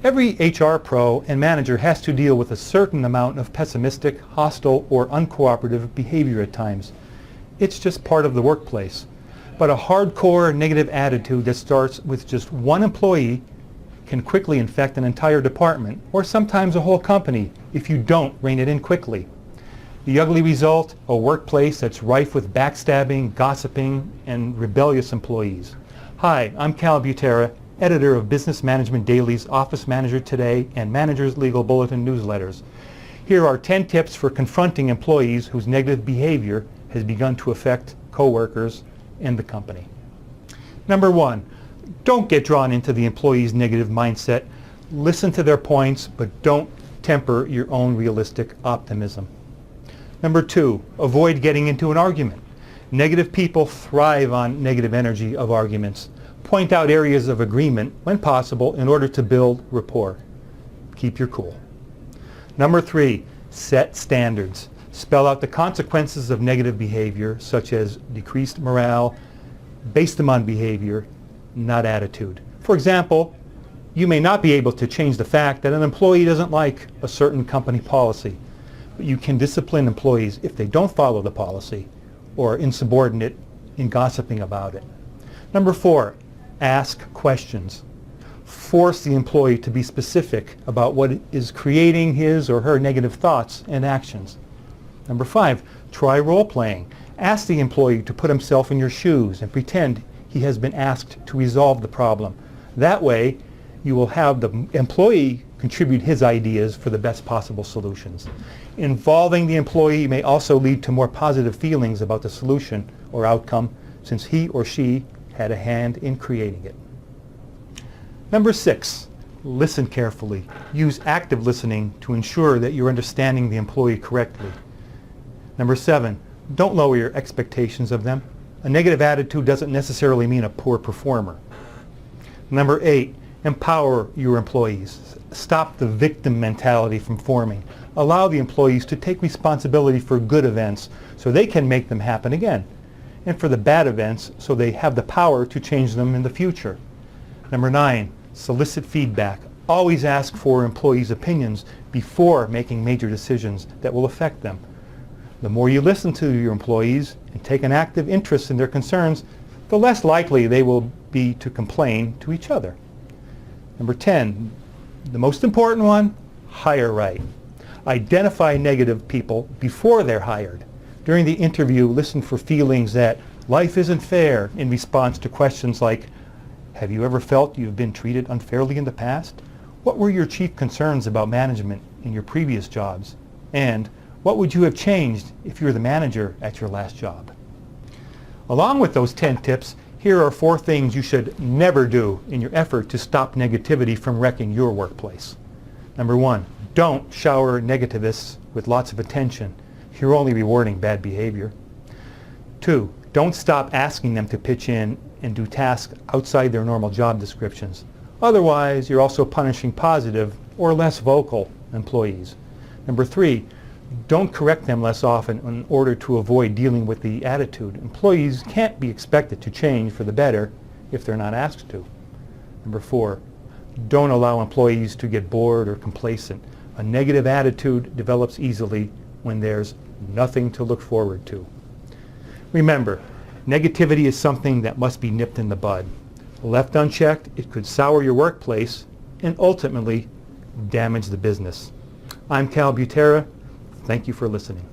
Every HR pro and manager has to deal with a certain amount of pessimistic, hostile, or uncooperative behavior at times. It's just part of the workplace. But a hardcore negative attitude that starts with just one employee can quickly infect an entire department, or sometimes a whole company, if you don't rein it in quickly. The ugly result, a workplace that's rife with backstabbing, gossiping, and rebellious employees. Hi, I'm Cal Butera, editor of Business Management Daily's Office Manager Today and Manager's Legal Bulletin newsletters. Here are 10 tips for confronting employees whose negative behavior has begun to affect coworkers and the company. Number 1, don't get drawn into the employee's negative mindset. Listen to their points, but don't temper your own realistic optimism. Number 2, avoid getting into an argument. Negative people thrive on negative energy of arguments. Point out areas of agreement when possible in order to build rapport. Keep your cool. Number 3, set standards. Spell out the consequences of negative behavior, such as decreased morale. Base them on behavior, not attitude. For example, you may not be able to change the fact that an employee doesn't like a certain company policy, but you can discipline employees if they don't follow the policy or are insubordinate in gossiping about it. Number 4, ask questions. Force the employee to be specific about what is creating his or her negative thoughts and actions. Number 5, try role-playing. Ask the employee to put himself in your shoes and pretend he has been asked to resolve the problem. That way, you will have the employee contribute his ideas for the best possible solutions. Involving the employee may also lead to more positive feelings about the solution or outcome, since he or she had a hand in creating it. Number 6, listen carefully. Use active listening to ensure that you're understanding the employee correctly. Number 7, don't lower your expectations of them. A negative attitude doesn't necessarily mean a poor performer. Number 8, empower your employees. Stop the victim mentality from forming. Allow the employees to take responsibility for good events so they can make them happen again, and for the bad events so they have the power to change them in the future. Number 9, solicit feedback. Always ask for employees' opinions before making major decisions that will affect them. The more you listen to your employees and take an active interest in their concerns, the less likely they will be to complain to each other. Number 10, the most important one, hire right. Identify negative people before they're hired. During the interview, listen for feelings that life isn't fair in response to questions like, have you ever felt you've been treated unfairly in the past? What were your chief concerns about management in your previous jobs? And what would you have changed if you were the manager at your last job? Along with those 10 tips, here are 4 things you should never do in your effort to stop negativity from wrecking your workplace. Number 1, don't shower negativists with lots of attention. You're only rewarding bad behavior. 2, don't stop asking them to pitch in and do tasks outside their normal job descriptions. Otherwise, you're also punishing positive or less vocal employees. Number 3, don't correct them less often in order to avoid dealing with the attitude. Employees can't be expected to change for the better if they're not asked to. Number 4, don't allow employees to get bored or complacent. A negative attitude develops easily when there's nothing to look forward to. Remember, negativity is something that must be nipped in the bud. Left unchecked, it could sour your workplace and ultimately damage the business. I'm Cal Butera. Thank you for listening.